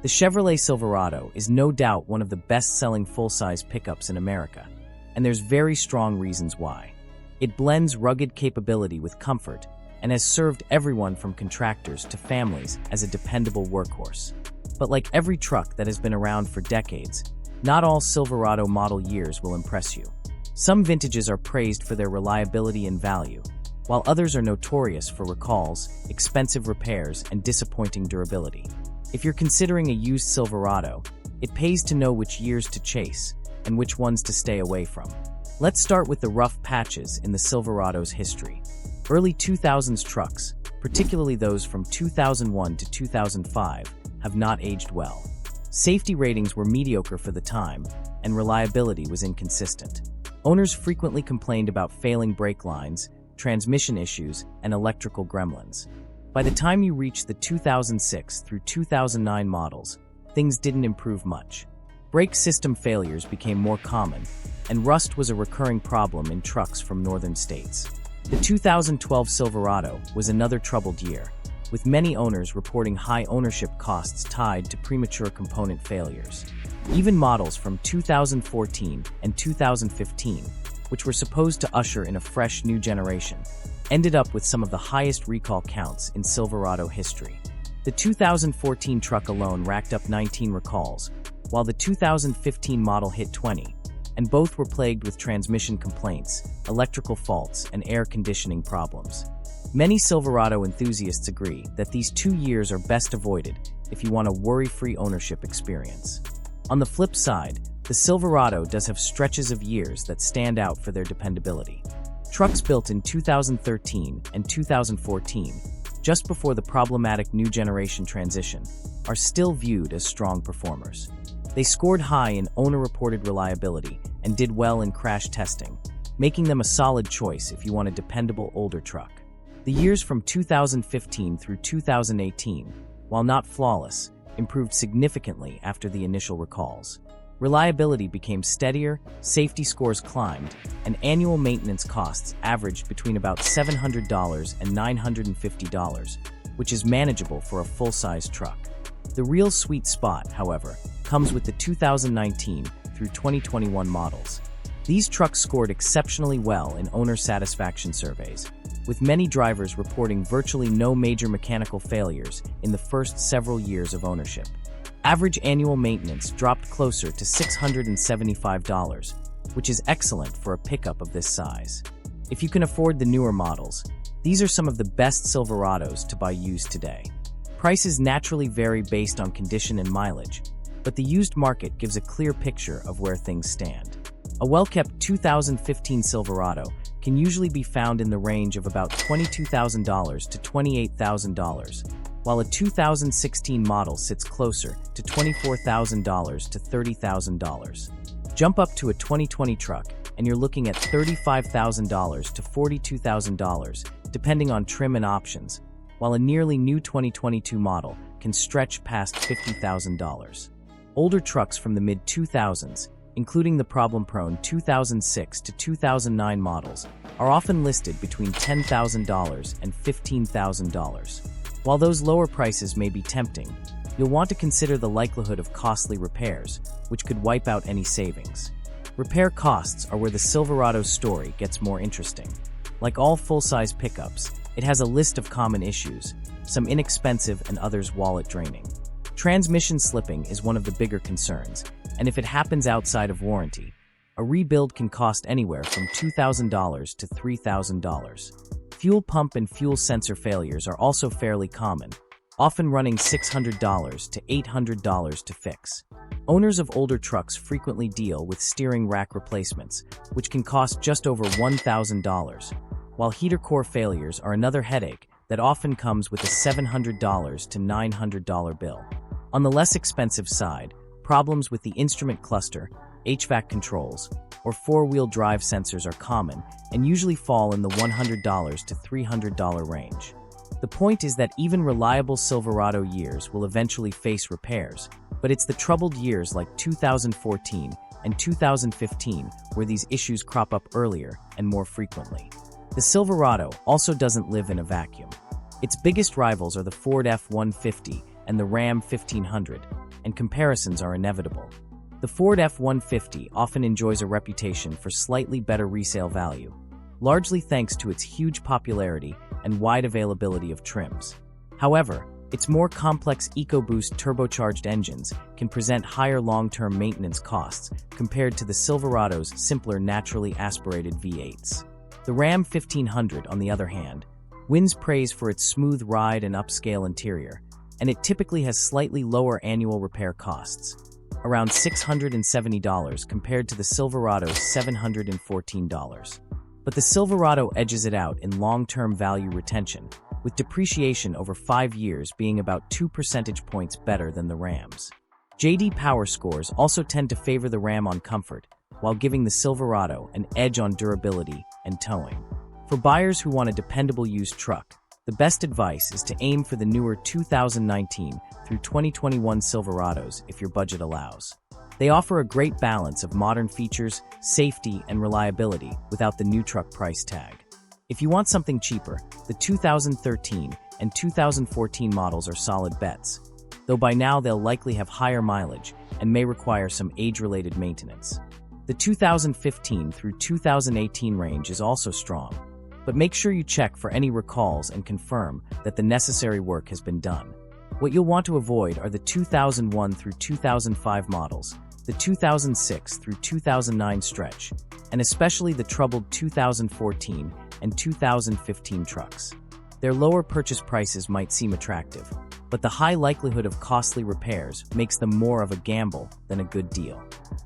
The Chevrolet Silverado is no doubt one of the best-selling full-size pickups in America, and there's very strong reasons why. It blends rugged capability with comfort and has served everyone from contractors to families as a dependable workhorse. But like every truck that has been around for decades, not all Silverado model years will impress you. Some vintages are praised for their reliability and value, while others are notorious for recalls, expensive repairs, and disappointing durability. If you're considering a used Silverado, it pays to know which years to chase and which ones to stay away from. Let's start with the rough patches in the Silverado's history. Early 2000s trucks, particularly those from 2001 to 2005, have not aged well. Safety ratings were mediocre for the time, and reliability was inconsistent. Owners frequently complained about failing brake lines, transmission issues, and electrical gremlins. By the time you reach the 2006 through 2009 models, things didn't improve much. Brake system failures became more common, and rust was a recurring problem in trucks from northern states. The 2012 Silverado was another troubled year, with many owners reporting high ownership costs tied to premature component failures. Even models from 2014 and 2015, which were supposed to usher in a fresh new generation, ended up with some of the highest recall counts in Silverado history. The 2014 truck alone racked up 19 recalls, while the 2015 model hit 20, and both were plagued with transmission complaints, electrical faults, and air conditioning problems. Many Silverado enthusiasts agree that these 2 years are best avoided if you want a worry-free ownership experience. On the flip side, the Silverado does have stretches of years that stand out for their dependability. Trucks built in 2013 and 2014, just before the problematic new generation transition, are still viewed as strong performers. They scored high in owner-reported reliability and did well in crash testing, making them a solid choice if you want a dependable older truck. The years from 2015 through 2018, while not flawless, improved significantly after the initial recalls. Reliability became steadier, safety scores climbed, and annual maintenance costs averaged between about $700 and $950, which is manageable for a full-size truck. The real sweet spot, however, comes with the 2019 through 2021 models. These trucks scored exceptionally well in owner satisfaction surveys, with many drivers reporting virtually no major mechanical failures in the first several years of ownership. Average annual maintenance dropped closer to $675, which is excellent for a pickup of this size. If you can afford the newer models, these are some of the best Silverados to buy used today. Prices naturally vary based on condition and mileage, but the used market gives a clear picture of where things stand. A well-kept 2015 Silverado can usually be found in the range of about $22,000 to $28,000, while a 2016 model sits closer to $24,000 to $30,000. Jump up to a 2020 truck, and you're looking at $35,000 to $42,000, depending on trim and options, while a nearly new 2022 model can stretch past $50,000. Older trucks from the mid-2000s, including the problem-prone 2006 to 2009 models, are often listed between $10,000 and $15,000. While those lower prices may be tempting, you'll want to consider the likelihood of costly repairs, which could wipe out any savings. Repair costs are where the Silverado's story gets more interesting. Like all full-size pickups, it has a list of common issues, some inexpensive and others wallet-draining. Transmission slipping is one of the bigger concerns, and if it happens outside of warranty, a rebuild can cost anywhere from $2,000 to $3,000. Fuel pump and fuel sensor failures are also fairly common, often running $600 to $800 to fix. Owners of older trucks frequently deal with steering rack replacements, which can cost just over $1,000, while heater core failures are another headache that often comes with a $700 to $900 bill. On the less expensive side, problems with the instrument cluster, HVAC controls, or four-wheel drive sensors are common and usually fall in the $100 to $300 range. The point is that even reliable Silverado years will eventually face repairs, but it's the troubled years like 2014 and 2015 where these issues crop up earlier and more frequently. The Silverado also doesn't live in a vacuum. Its biggest rivals are the Ford F-150 and the Ram 1500, and comparisons are inevitable. The Ford F-150 often enjoys a reputation for slightly better resale value, largely thanks to its huge popularity and wide availability of trims. However, its more complex EcoBoost turbocharged engines can present higher long-term maintenance costs compared to the Silverado's simpler naturally aspirated V8s. The Ram 1500, on the other hand, wins praise for its smooth ride and upscale interior, and it typically has slightly lower annual repair costs, around $670 compared to the Silverado's $714. But the Silverado edges it out in long-term value retention, with depreciation over 5 years being about 2 percentage points better than the Ram's. J.D. Power scores also tend to favor the Ram on comfort, while giving the Silverado an edge on durability and towing. For buyers who want a dependable used truck, the best advice is to aim for the newer 2019 through 2021 Silverados if your budget allows. They offer a great balance of modern features, safety, and reliability without the new truck price tag. If you want something cheaper, the 2013 and 2014 models are solid bets, though by now they'll likely have higher mileage and may require some age-related maintenance. The 2015 through 2018 range is also strong, but make sure you check for any recalls and confirm that the necessary work has been done. What you'll want to avoid are the 2001 through 2005 models, the 2006 through 2009 stretch, and especially the troubled 2014 and 2015 trucks. Their lower purchase prices might seem attractive, but the high likelihood of costly repairs makes them more of a gamble than a good deal.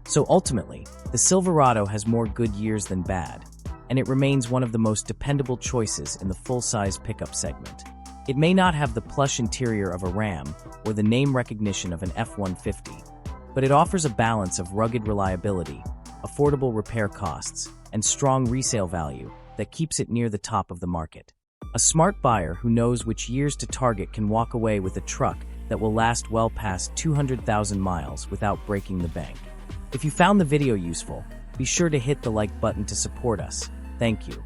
So ultimately, the Silverado has more good years than bad, and it remains one of the most dependable choices in the full-size pickup segment. It may not have the plush interior of a Ram or the name recognition of an F-150, but it offers a balance of rugged reliability, affordable repair costs, and strong resale value that keeps it near the top of the market. A smart buyer who knows which years to target can walk away with a truck that will last well past 200,000 miles without breaking the bank. If you found the video useful, be sure to hit the like button to support us. Thank you.